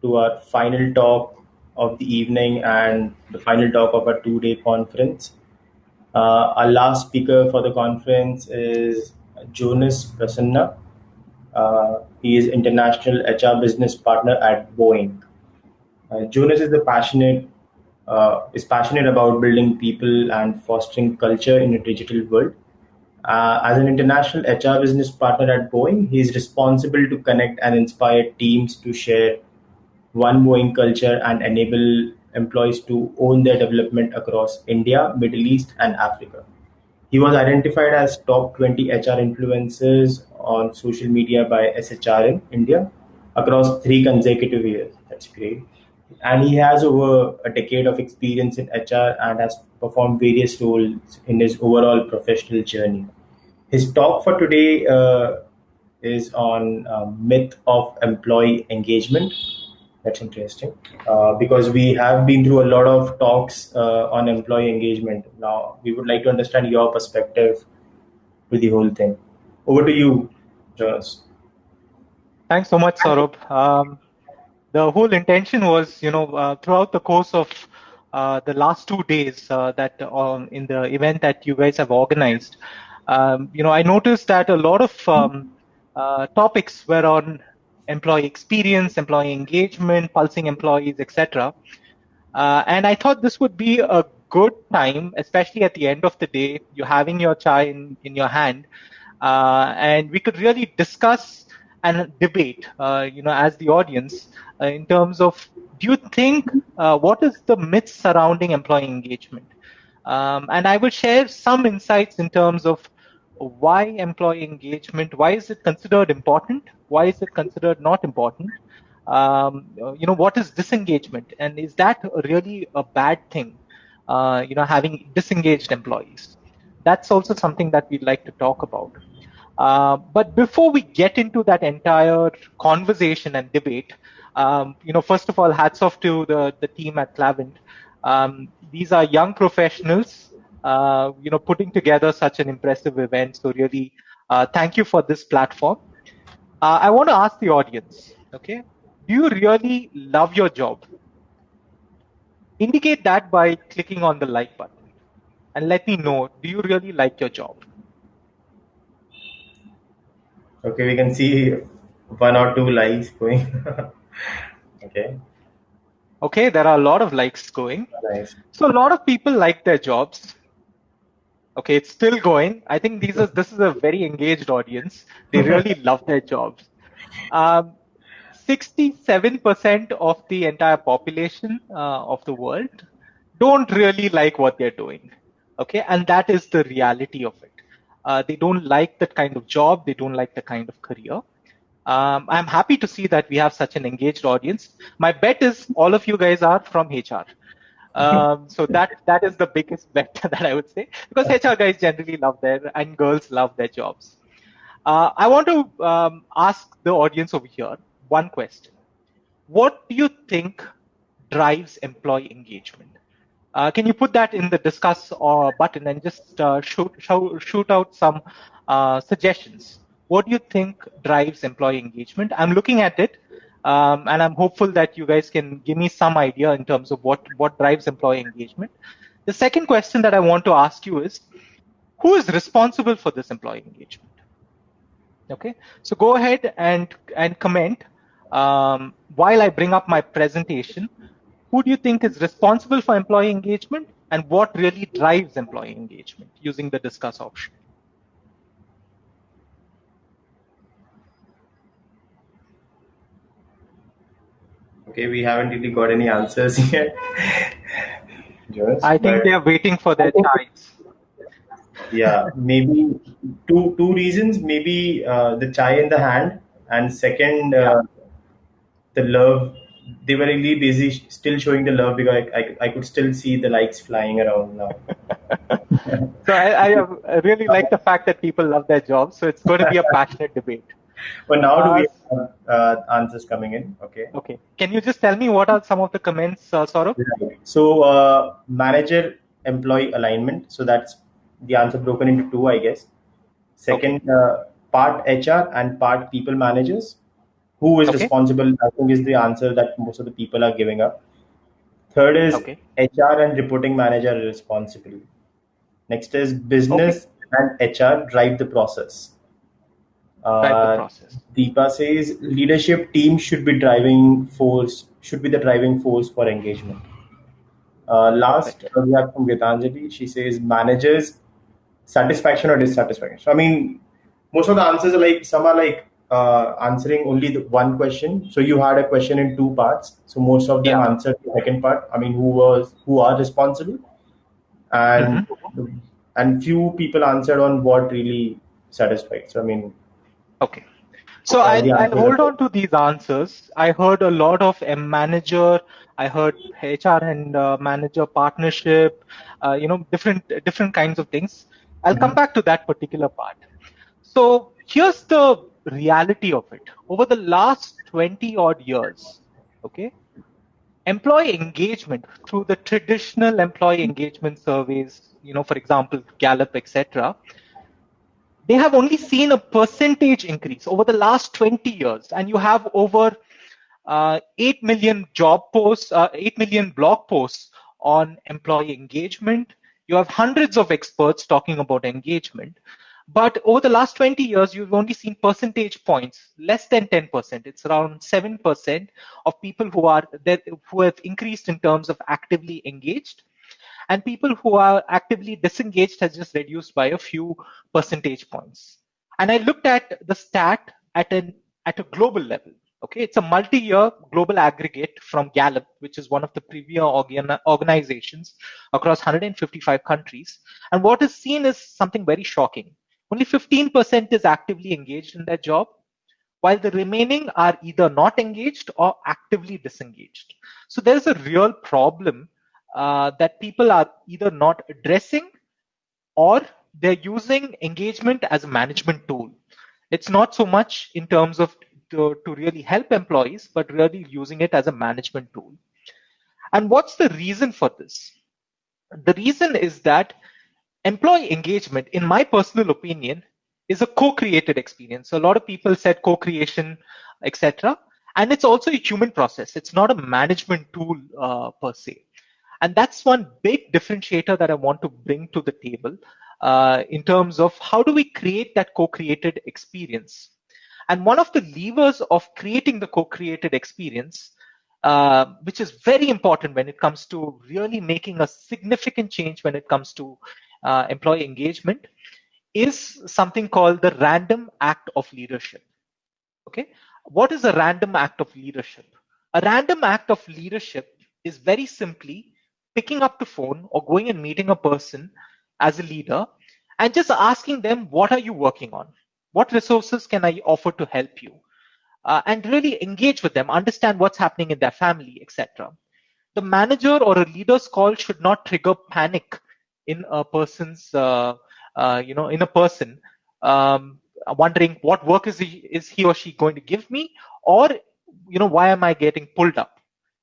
to our final talk of the evening and the final talk of our 2-day conference. Our last speaker for the conference is Jonas Prasanna. He is international HR business partner at Boeing. Jonas is passionate about building people and fostering culture in a digital world. As an international HR business partner at Boeing, he is responsible to connect and inspire teams to share one Boeing culture and enable employees to own their development across India, Middle East, and Africa. He was identified as top 20 HR influencers on social media by SHRM India across 3 consecutive years. That's great. And he has over a decade of experience in HR and has performed various roles in his overall professional journey. His talk for today is on myth of employee engagement. That's interesting because we have been through a lot of talks on employee engagement. Now, we would like to understand your perspective to the whole thing. Over to you, Jonas. Thanks so much, Saurabh. The whole intention was, throughout the course of the last 2 days that in the event that you guys have organized, I noticed that a lot of topics were on employee experience, employee engagement, pulsing employees, etc. And I thought this would be a good time, especially at the end of the day, you're having your chai in your hand, and we could really discuss and debate, as the audience, in terms of, do you think, what is the myth surrounding employee engagement? And I will share some insights in terms of why employee engagement, why is it considered important? Why is it considered not important? What is disengagement? And is that really a bad thing, having disengaged employees? That's also something that we'd like to talk about. But before we get into that entire conversation and debate, first of all, hats off to the team at Clavent. These are young professionals, putting together such an impressive event. So really, thank you for this platform. I want to ask the audience, okay, do you really love your job? Indicate that by clicking on the like button and let me know, do you really like your job? Okay, we can see 1 or 2 likes going. Okay. Okay, there are a lot of likes going. Nice. So a lot of people like their jobs. Okay, it's still going. I think this is a very engaged audience. They really love their jobs. 67% of the entire population of the world don't really like what they're doing. Okay, and that is the reality of it. They don't like that kind of job. They don't like the kind of career. I'm happy to see that we have such an engaged audience. My bet is all of you guys are from HR. So that is the biggest bet that I would say, because HR guys generally love and girls love their jobs. I want to ask the audience over here one question. What do you think drives employee engagement? Can you put that in the discuss button and just shoot out some suggestions? What do you think drives employee engagement? I'm looking at it, and I'm hopeful that you guys can give me some idea in terms of what drives employee engagement. The second question that I want to ask you is, who is responsible for this employee engagement? Okay, so go ahead and comment while I bring up my presentation. Who do you think is responsible for employee engagement, and what really drives employee engagement using the discuss option? Okay, we haven't really got any answers yet. I think they are waiting for their chais. Yeah, maybe two reasons. Maybe the chai in the hand, and second, the love. They were really busy still showing the love because I could still see the likes flying around now. So I really like the fact that people love their jobs. So it's going to be a passionate debate. But now do we have answers coming in? Okay. Okay. Can you just tell me what are some of the comments, Saurabh? So manager employee alignment. So that's the answer broken into 2, I guess. Second, part HR and part people managers. Who is Okay. responsible, I think, is the answer that most of the people are giving up. Third is Okay. HR and reporting manager are responsible. Next is Okay. business and HR drive the process. Drive the Uh, process. Deepa says leadership team should be the driving force for engagement. Last, Perfect. we have from Gitanjali. She says managers satisfaction or dissatisfaction. So I mean, most of the answers are like some are like answering only the one question. So you had a question in two parts. So most of them Yeah. answered the second part. I mean, who are responsible, and Hmm. and few people answered on what really satisfied. So I mean, Okay. So all the I'll answers are hold there. on to these answers. I heard a lot of M manager. I heard HR and manager partnership. Different kinds of things. I'll come Mhm. back to that particular part. So here's the reality of it. Over the last 20 odd years, okay, employee engagement through the traditional employee engagement surveys, for example, Gallup, etc., they have only seen a percentage increase over the last 20 years. And you have over 8 million job posts, 8 million blog posts on employee engagement. You have hundreds of experts talking about engagement. But over the last 20 years, you've only seen percentage points, less than 10%. It's around 7% of people who have increased in terms of actively engaged, and people who are actively disengaged has just reduced by a few percentage points. And I looked at the stat at a global level. Okay, it's a multi-year global aggregate from Gallup, which is one of the premier organizations across 155 countries. And what is seen is something very shocking. Only 15% is actively engaged in their job, while the remaining are either not engaged or actively disengaged. So there's a real problem that people are either not addressing, or they're using engagement as a management tool. It's not so much in terms of to really help employees, but really using it as a management tool. And what's the reason for this? The reason is that employee engagement, in my personal opinion, is a co-created experience. So a lot of people said co-creation, etc. And it's also a human process. It's not a management tool per se. And that's one big differentiator that I want to bring to the table in terms of how do we create that co-created experience. And one of the levers of creating the co-created experience, which is very important when it comes to really making a significant change when it comes to employee engagement, is something called the random act of leadership. Okay, what is a random act of leadership? A random act of leadership is very simply picking up the phone or going and meeting a person as a leader and just asking them, what are you working on? What resources can I offer to help you? And really engage with them, understand what's happening in their family, etc. The manager or a leader's call should not trigger panic in a person's, in a person, wondering what work is he or she going to give me, or why am I getting pulled up.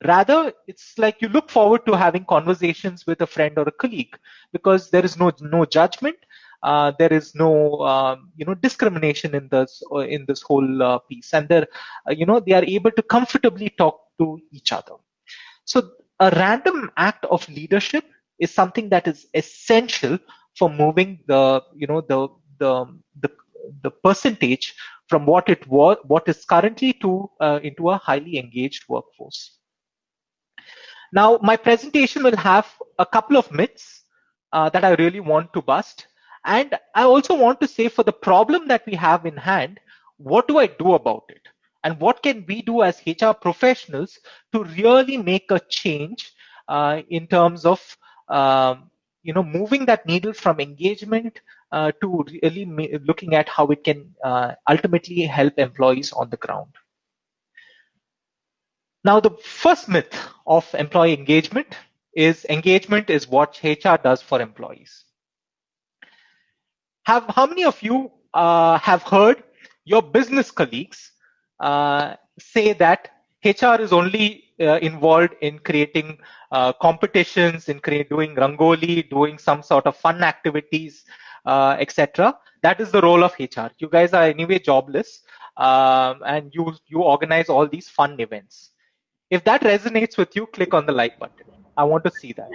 Rather, it's like you look forward to having conversations with a friend or a colleague, because there is no judgment, there is no discrimination in this whole piece, and they are able to comfortably talk to each other. So a random act of leadership is something that is essential for moving the the percentage from what is currently to into a highly engaged workforce. Now, my presentation will have a couple of myths that I really want to bust. And I also want to say, for the problem that we have in hand, what do I do about it? And what can we do as HR professionals to really make a change in terms of moving that needle from engagement to really looking at how it can ultimately help employees on the ground. Now, the first myth of employee engagement is what HR does for employees. How many of you have heard your business colleagues say that HR is only involved in creating competitions, in doing rangoli, doing some sort of fun activities, etc. That is the role of HR. You guys are anyway jobless. and you organize all these fun events. If that resonates with you, click on the like button. I want to see that.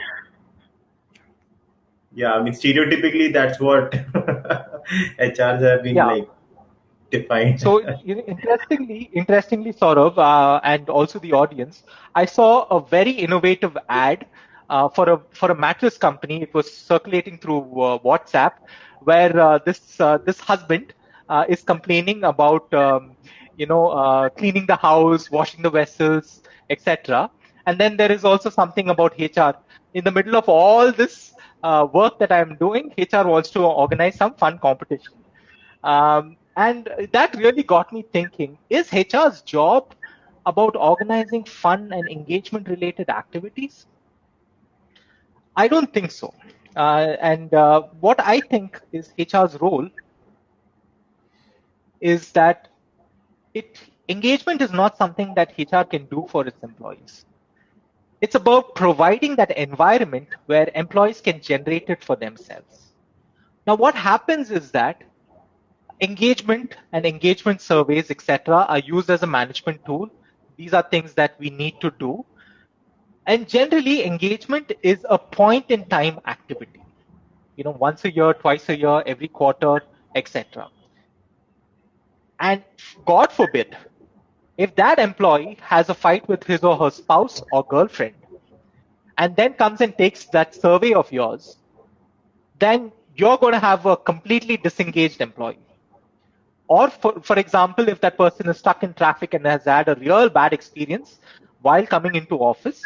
Yeah, I mean, stereotypically, that's what HRs have been Yeah. like defined. So interestingly, Saurabh, and also the audience, I saw a very innovative ad for a mattress company. It was circulating through WhatsApp, where this husband is complaining about cleaning the house, washing the vessels, etc. And then there is also something about HR. In the middle of all this work that I'm doing, HR wants to organize some fun competition. And that really got me thinking, is HR's job about organizing fun and engagement related activities? I don't think so. And what I think is HR's role is that engagement is not something that HR can do for its employees. It's about providing that environment where employees can generate it for themselves. Now, what happens is that engagement and engagement surveys, etc., are used as a management tool. These are things that we need to do. And generally, engagement is a point in time activity. Once a year, twice a year, every quarter, etc. And God forbid, if that employee has a fight with his or her spouse or girlfriend, and then comes and takes that survey of yours, then you're going to have a completely disengaged employee. Or for example, if that person is stuck in traffic and has had a real bad experience while coming into office,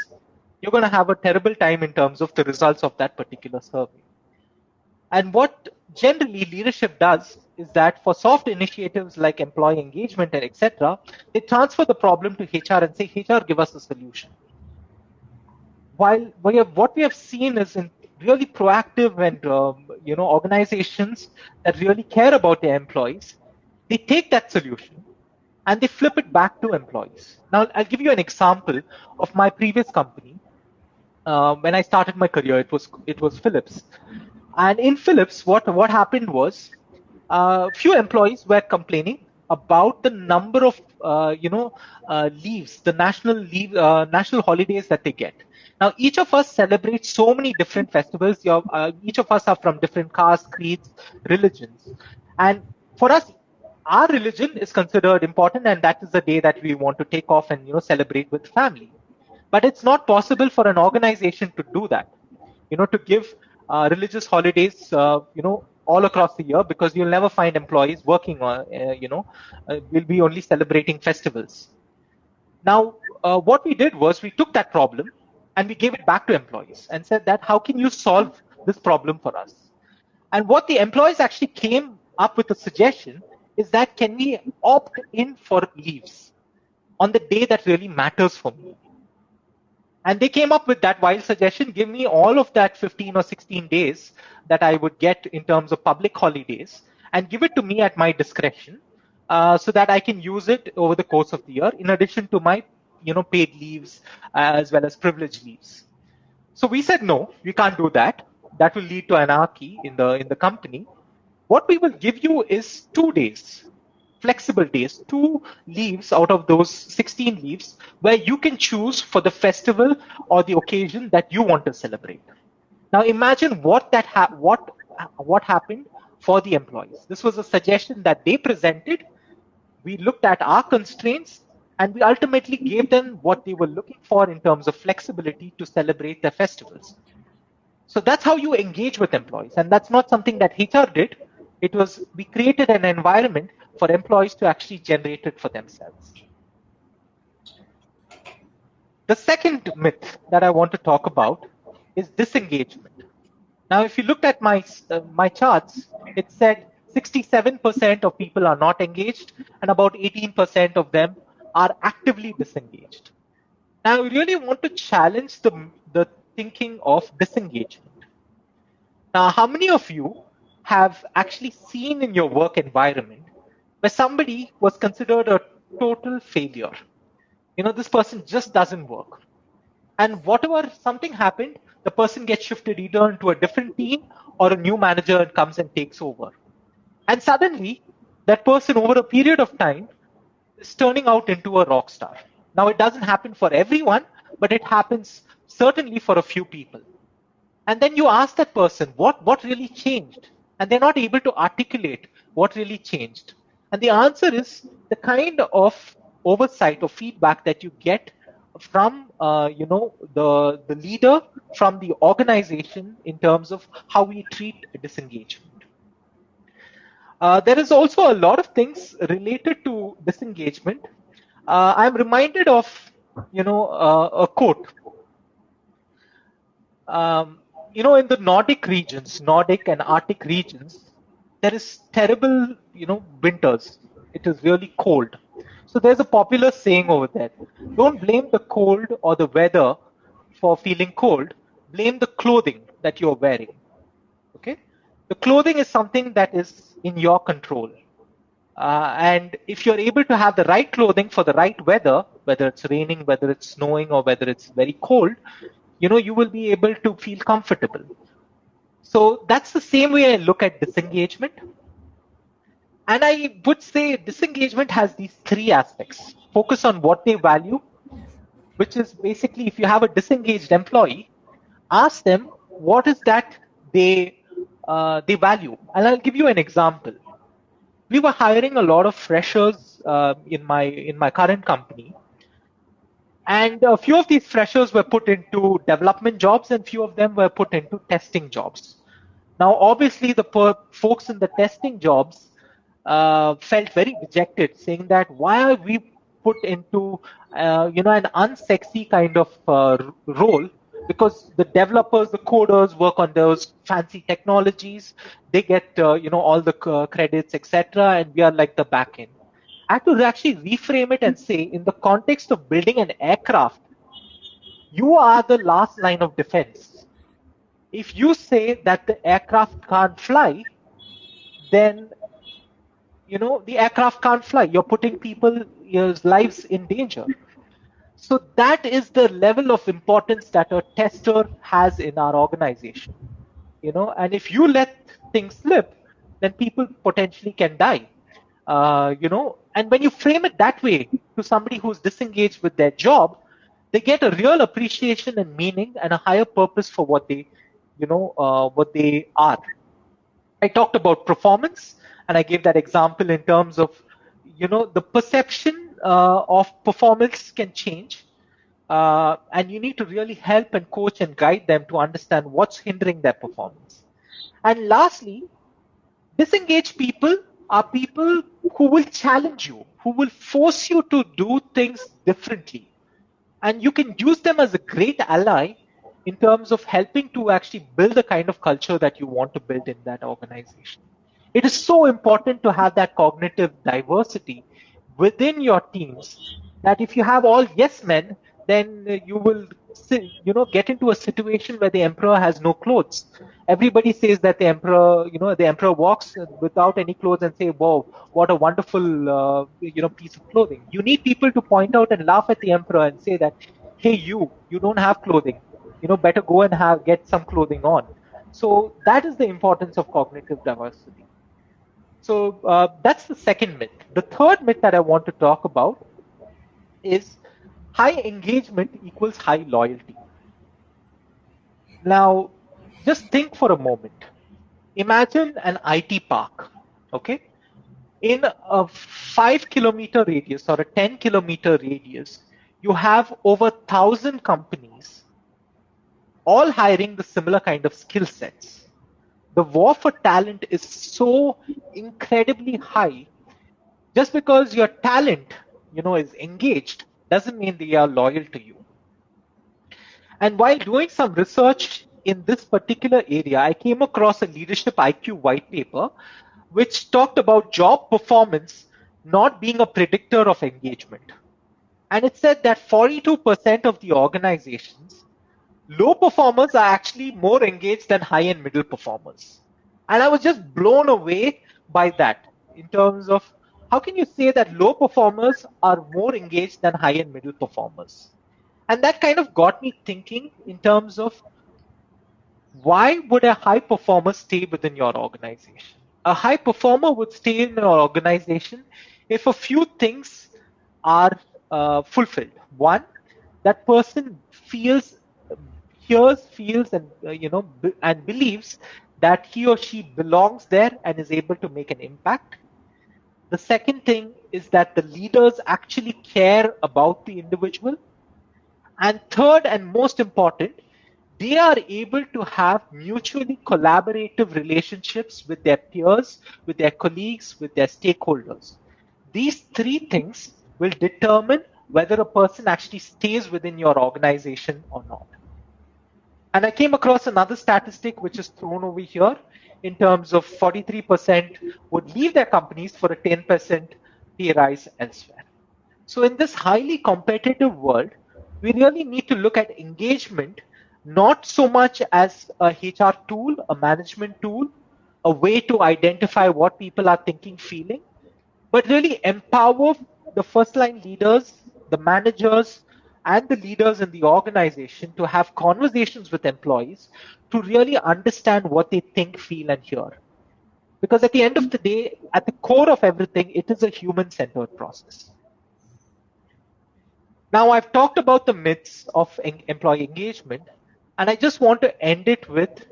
you're going to have a terrible time in terms of the results of that particular survey. And what generally leadership does is that for soft initiatives like employee engagement and etc., they transfer the problem to HR and say, HR, give us a solution. While what we have seen is in really proactive and organizations that really care about their employees, they take that solution and they flip it back to employees. Now, I'll give you an example of my previous company. When I started my career, it was Philips, and in Philips, what happened was, few employees were complaining about the number of leaves, the national holidays that they get. Now, each of us celebrates so many different festivals. Each of us are from different castes, creeds, religions, and for us, our religion is considered important, and that is the day that we want to take off and celebrate with family. But it's not possible for an organization to do that. To give religious holidays, all across the year, because you'll never find employees working on, we'll be only celebrating festivals. Now, what we did was we took that problem and we gave it back to employees and said that, how can you solve this problem for us? And what the employees actually came up with a suggestion is that, can we opt in for leaves on the day that really matters for me? And they came up with that wild suggestion, give me all of that 15 or 16 days that I would get in terms of public holidays and give it to me at my discretion, so that I can use it over the course of the year, in addition to my paid leaves as well as privileged leaves. So we said, no, we can't do that. That will lead to anarchy in the company. What we will give you is 2 days, flexible days, 2 leaves out of those 16 leaves, where you can choose for the festival or the occasion that you want to celebrate. Now imagine what happened for the employees. This was a suggestion that they presented. We looked at our constraints and we ultimately gave them what they were looking for in terms of flexibility to celebrate their festivals. So that's how you engage with employees. And that's not something that HR did. We created an environment for employees to actually generate it for themselves. The second myth that I want to talk about is disengagement. Now, if you looked at my charts, it said 67% of people are not engaged and about 18% of them are actively disengaged. Now, I really want to challenge the thinking of disengagement. Now, how many of you have actually seen in your work environment where somebody was considered a total failure? This person just doesn't work. And whatever something happened, the person gets shifted either into a different team or a new manager comes and takes over. And suddenly, that person over a period of time is turning out into a rock star. Now, it doesn't happen for everyone, but it happens certainly for a few people. And then you ask that person, what really changed? And they're not able to articulate what really changed. And the answer is the kind of oversight or feedback that you get from the leader, from the organization in terms of how we treat disengagement. There is also a lot of things related to disengagement. I'm reminded of a quote. In the Nordic regions, Nordic and Arctic regions, there is terrible, winters. It is really cold. So there's a popular saying over there: don't blame the cold or the weather for feeling cold. Blame the clothing that you're wearing. Okay, the clothing is something that is in your control. And if you're able to have the right clothing for the right weather, whether it's raining, whether it's snowing, or whether it's very cold, you will be able to feel comfortable. So that's the same way I look at disengagement. And I would say disengagement has these three aspects: focus on what they value, which is basically if you have a disengaged employee, ask them what is that they value. And I'll give you an example. We were hiring a lot of freshers in my current company, and a few of these freshers were put into development jobs, and few of them were put into testing jobs. Now, obviously, the folks in the testing jobs felt very dejected, saying that why are we put into an unsexy kind of role, because the developers, the coders work on those fancy technologies. They get all the credits, etc., and we are like the back end. I had to actually reframe it and say, in the context of building an aircraft, you are the last line of defense. If you say that the aircraft can't fly, then the aircraft can't fly. You're putting people's lives in danger. So that is the level of importance that a tester has in our organization. And if you let things slip, then people potentially can die. And when you frame it that way to somebody who's disengaged with their job, they get a real appreciation and meaning and a higher purpose for what they are. I talked about performance, and I gave that example in terms of, the perception of performance can change. And you need to really help and coach and guide them to understand what's hindering their performance. And lastly, disengaged people are people who will challenge you, who will force you to do things differently. And you can use them as a great ally in terms of helping to actually build the kind of culture that you want to build in that organization. It is so important to have that cognitive diversity within your teams, that if you have all yes men, then you will get into a situation where the emperor has no clothes. Everybody says that the emperor walks without any clothes and say, wow, what a wonderful piece of clothing. You need people to point out and laugh at the emperor and say that, hey, you don't have clothing, better go and get some clothing on. So that is the importance of cognitive diversity. So that's the second myth. The third myth that I want to talk about is high engagement equals high loyalty. Now, just think for a moment. Imagine an IT park, okay? In a 5-kilometer radius or a 10-kilometer radius, you have over 1,000 companies all hiring the similar kind of skill sets. The war for talent is so incredibly high. Just because your talent, is engaged doesn't mean they are loyal to you. And while doing some research in this particular area, I came across a leadership IQ white paper, which talked about job performance not being a predictor of engagement. And it said that 42% of the organizations, low performers are actually more engaged than high and middle performers. And I was just blown away by that in terms of how can you say that low performers are more engaged than high and middle performers? And that kind of got me thinking in terms of why would a high performer stay within your organization? A high performer would stay in your organization if a few things are fulfilled. One, that person hears, feels, and and believes that he or she belongs there and is able to make an impact. The second thing is that the leaders actually care about the individual. And third and most important, they are able to have mutually collaborative relationships with their peers, with their colleagues, with their stakeholders. These three things will determine whether a person actually stays within your organization or not. And I came across another statistic which is thrown over here in terms of 43% would leave their companies for a 10% pay rise elsewhere. So in this highly competitive world, we really need to look at engagement not so much as a HR tool, a management tool, a way to identify what people are thinking, feeling, but really empower the first line leaders, the managers, and the leaders in the organization to have conversations with employees to really understand what they think, feel, and hear. Because at the end of the day, at the core of everything, it is a human-centered process. Now, I've talked about the myths of employee engagement, and I just want to end it with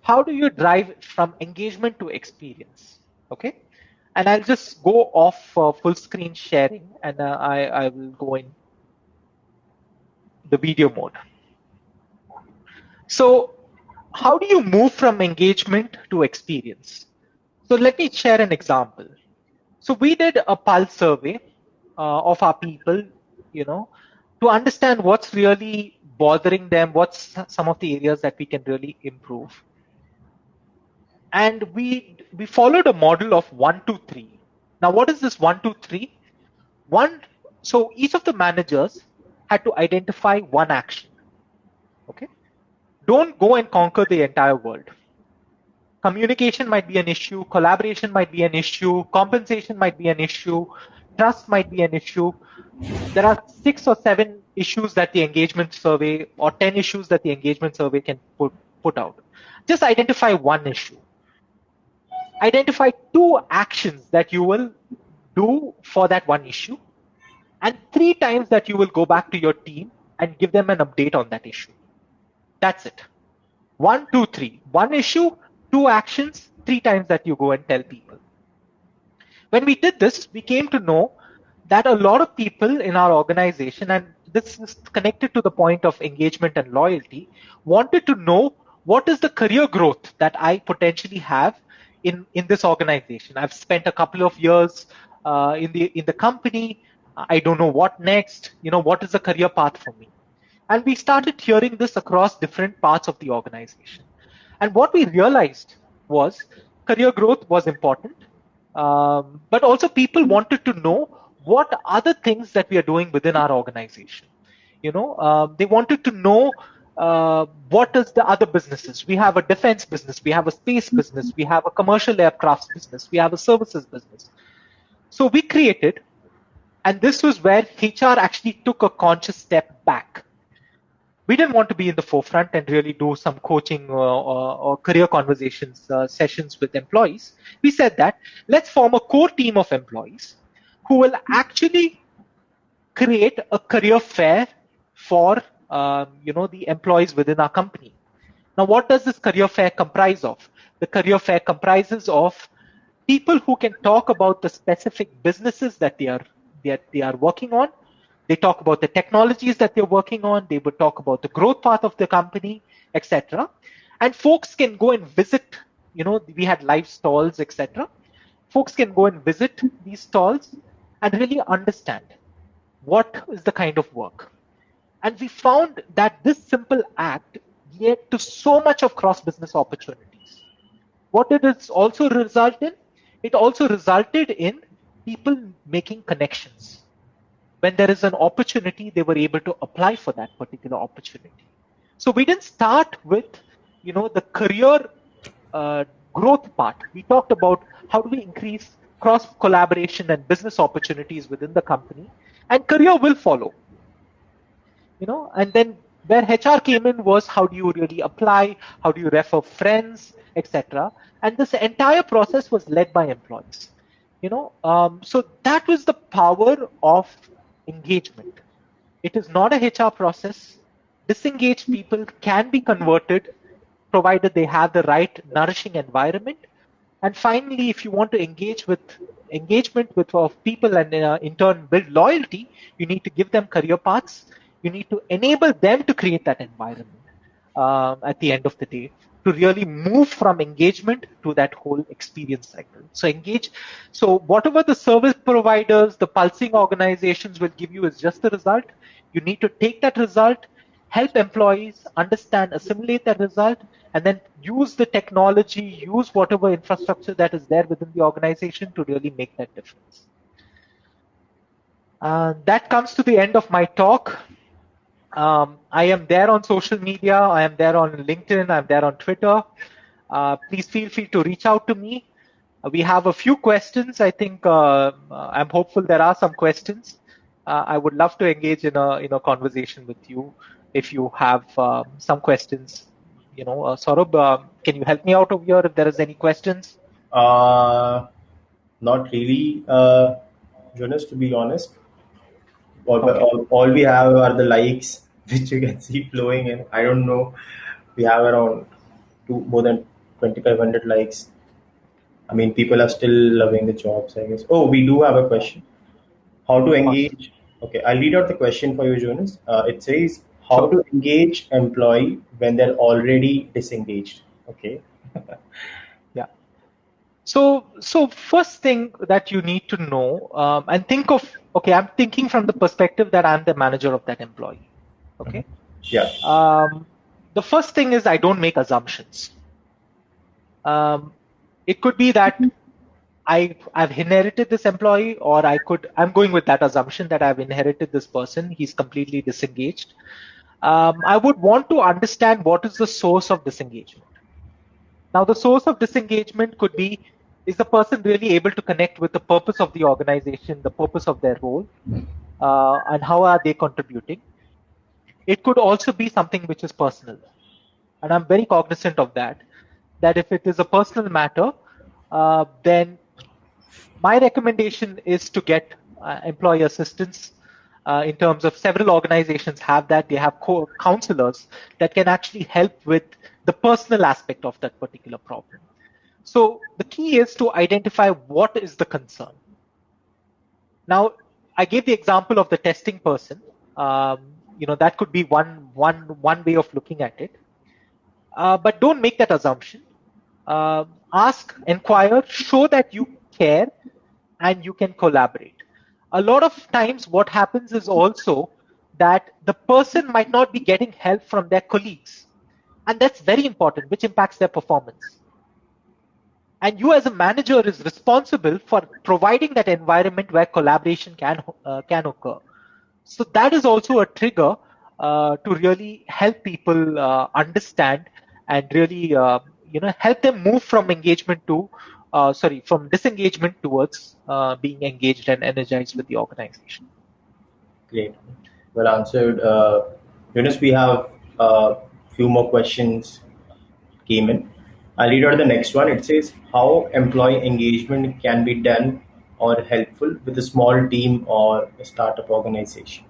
how do you drive from engagement to experience? Okay. And I'll just go off full screen sharing, and I will go in the video mode. So how do you move from engagement to experience? So let me share an example. So we did a pulse survey of our people, to understand what's really bothering them, what's some of the areas that we can really improve. And we followed a model of 1, 2, 3. Now, what is this 1, 2, 3? So each of the managers had to identify one action. Okay. Don't go and conquer the entire world. Communication might be an issue, collaboration might be an issue, compensation might be an issue, trust might be an issue. There are 6 or 7 issues that the engagement survey, or 10 issues that the engagement survey can put out. Just identify one issue. Identify 2 actions that you will do for that one issue, and 3 times that you will go back to your team and give them an update on that issue. That's it. 1, 2, 3. One issue, 2 actions, 3 times that you go and tell people. When we did this, we came to know that a lot of people in our organization, and this is connected to the point of engagement and loyalty, wanted to know what is the career growth that I potentially have in this organization. I've spent a couple of years in the company. I don't know what next. What is the career path for me? And we started hearing this across different parts of the organization. And what we realized was career growth was important, but also people wanted to know what other things that we are doing within our organization. They wanted to know what is the other businesses. We have a defense business, we have a space business, we have a commercial aircrafts business, we have a services business. So we created, and this was where HR actually took a conscious step back. We didn't want to be in the forefront and really do some coaching or career conversations sessions with employees. We said that let's form a core team of employees who will actually create a career fair for the employees within our company. Now, what does this career fair comprise of? The career fair comprises of people who can talk about the specific businesses that they are working on. They talk about the technologies that they're working on. They would talk about the growth path of the company, etc. And folks can go and visit. We had live stalls, etc. Folks can go and visit these stalls and really understand what is the kind of work. And we found that this simple act led to so much of cross-business opportunities. What did it also result in? It also resulted in people making connections. When there is an opportunity, they were able to apply for that particular opportunity. So we didn't start with, the career growth part. We talked about how do we increase cross collaboration and business opportunities within the company, and career will follow. And then where HR came in was how do you really apply, how do you refer friends, etc. And this entire process was led by employees. So that was the power of engagement. It is not a HR process. Disengaged people can be converted provided they have the right nourishing environment. And finally, if you want to engage with engagement with of people and in turn build loyalty, you need to give them career paths. You need to enable them to create that environment at the end of the day to really move from engagement to that whole experience cycle. So engage. So whatever the service providers, the pulsing organizations will give you is just the result. You need to take that result, help employees understand, assimilate that result, and then use the technology, use whatever infrastructure that is there within the organization to really make that difference. That comes to the end of my talk. I am there on social media. I am there on LinkedIn. I'm there on Twitter. Please feel free to reach out to me. We have a few questions. I think I'm hopeful there are some questions. I would love to engage in a conversation with you if you have some questions. Saurabh, can you help me out over here if there is any questions? Not really, Jonas, to be honest. All we have are the likes, which you can see flowing in. I don't know. We have around more than 2,500 likes. I mean, people are still loving the jobs, I guess. Oh, we do have a question. How to engage? Okay, I'll read out the question for you, Jonas. It says, how Sure. to engage employee when they're already disengaged? Okay. Yeah. So first thing that you need to know and think of, okay, I'm thinking from the perspective that I'm the manager of that employee. Okay. Yeah. The first thing is I don't make assumptions. It could be that I've inherited this employee, or I'm going with that assumption that I've inherited this person. He's completely disengaged. I would want to understand what is the source of disengagement. Now, the source of disengagement could be, is the person really able to connect with the purpose of the organization, the purpose of their role, and how are they contributing? It could also be something which is personal. And I'm very cognizant of that if it is a personal matter, then my recommendation is to get employee assistance in terms of several organizations have that. They have counselors that can actually help with the personal aspect of that particular problem. So the key is to identify what is the concern. Now, I gave the example of the testing person. That could be one way of looking at it. But don't make that assumption. Ask, inquire, show that you care and you can collaborate. A lot of times, what happens is also that the person might not be getting help from their colleagues. And that's very important, which impacts their performance. And you as a manager is responsible for providing that environment where collaboration can occur. So that is also a trigger to really help people understand and really help them move from from disengagement towards being engaged and energized with the organization. Great. Well answered. Jonas, we have a few more questions came in. I'll read out the next one. It says, how employee engagement can be done or helpful with a small team or a startup organization.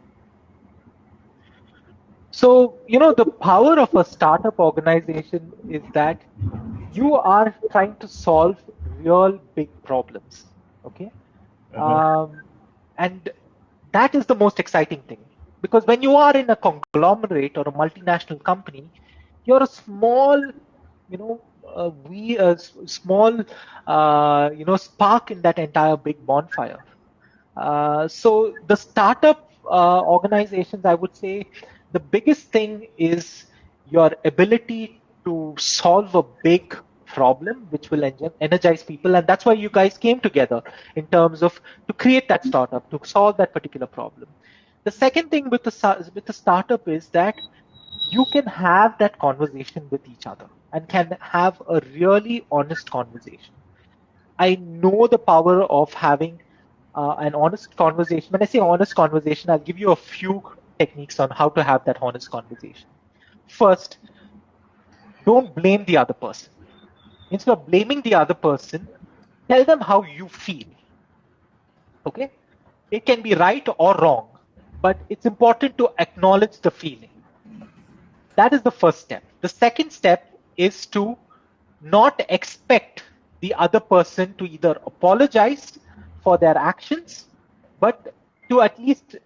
So, the power of a startup organization is that you are trying to solve real big problems. Okay. And that is the most exciting thing, because when you are in a conglomerate or a multinational company, you're a small, small, spark in that entire big bonfire. So the startup organizations, I would say, the biggest thing is your ability to solve a big problem which will energize people, and that's why you guys came together in terms of to create that startup to solve that particular problem. The second thing with the startup is that you can have that conversation with each other and can have a really honest conversation. I know the power of having an honest conversation. When I say honest conversation, I'll give you a few techniques on how to have that honest conversation. First, don't blame the other person. Instead of blaming the other person, tell them how you feel. Okay, it can be right or wrong, but it's important to acknowledge the feeling. That is the first step. The second step is to not expect the other person to either apologize for their actions, but to at least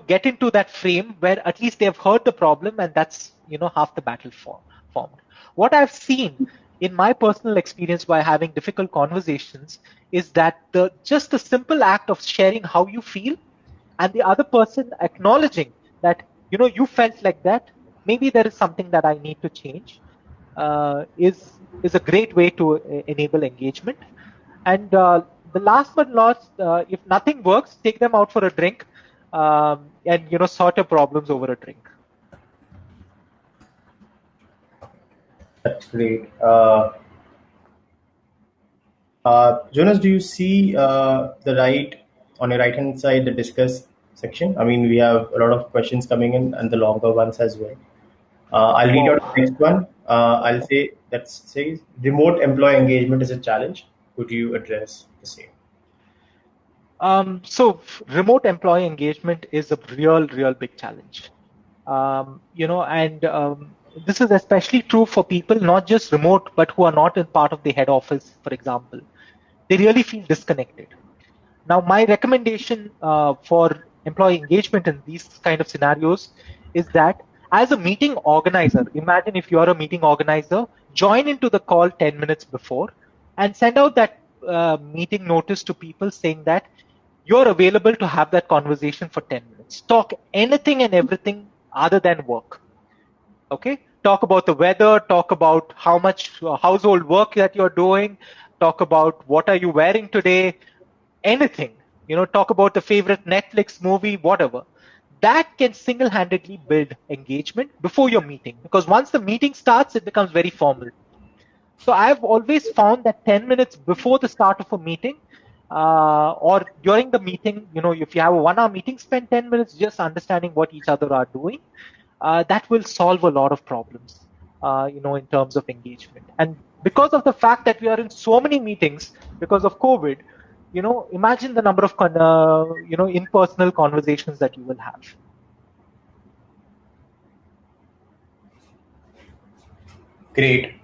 get into that frame where at least they've heard the problem, and that's half the battle formed. What I've seen in my personal experience by having difficult conversations is that just the simple act of sharing how you feel and the other person acknowledging that you felt like that, maybe there is something that I need to change, is a great way to enable engagement. And the last but not, if nothing works, take them out for a drink, and sort your problems over a drink. That's great. Jonas, do you see the right on your right hand side the discuss section? I mean, we have a lot of questions coming in and the longer ones as well. I'll read out Wow. the next one. I'll say that says remote employee engagement is a challenge. Could you address the same? So remote employee engagement is a real big challenge. And this is especially true for people not just remote, but who are not in part of the head office, for example. They really feel disconnected. Now, my recommendation for employee engagement in these kind of scenarios is that as a meeting organizer, imagine if you're a meeting organizer, join into the call 10 minutes before and send out that meeting notice to people saying that you're available to have that conversation for 10 minutes. Talk anything and everything other than work. Okay? Talk about the weather, talk about how much household work that you're doing, talk about what are you wearing today, anything. Talk about the favorite Netflix movie, whatever. That can single-handedly build engagement before your meeting, because once the meeting starts, it becomes very formal. So I've always found that 10 minutes before the start of a meeting, or during the meeting, if you have a 1 hour meeting, spend 10 minutes just understanding what each other are doing. That will solve a lot of problems, in terms of engagement. And because of the fact that we are in so many meetings because of COVID, imagine the number of, in-personal conversations that you will have. Great.